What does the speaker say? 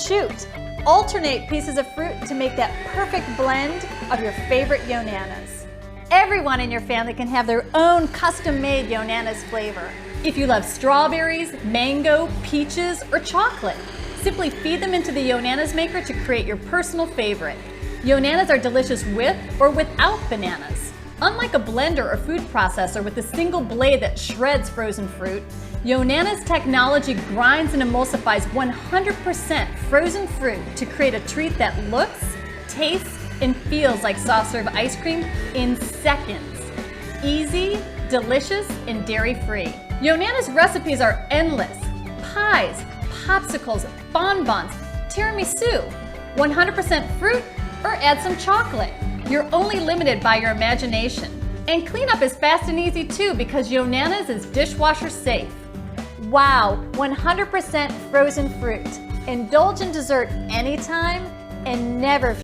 chute. Alternate pieces of fruit to make that perfect blend of your favorite Yonanas. Everyone in your family can have their own custom-made Yonanas flavor. If you love strawberries, mango, peaches, or chocolate, simply feed them into the Yonanas maker to create your personal favorite. Yonanas are delicious with or without bananas. Unlike a blender or food processor with a single blade that shreds frozen fruit, Yonanas technology grinds and emulsifies 100% frozen fruit to create a treat that looks, tastes, and feels like soft serve ice cream in seconds. Easy, delicious, and dairy-free. Yonanas recipes are endless. Pies, popsicles, bonbons, tiramisu, 100% fruit, or add some chocolate. You're only limited by your imagination. And cleanup is fast and easy too because Yonanas is dishwasher safe. Wow, 100% frozen fruit. Indulge in dessert anytime and never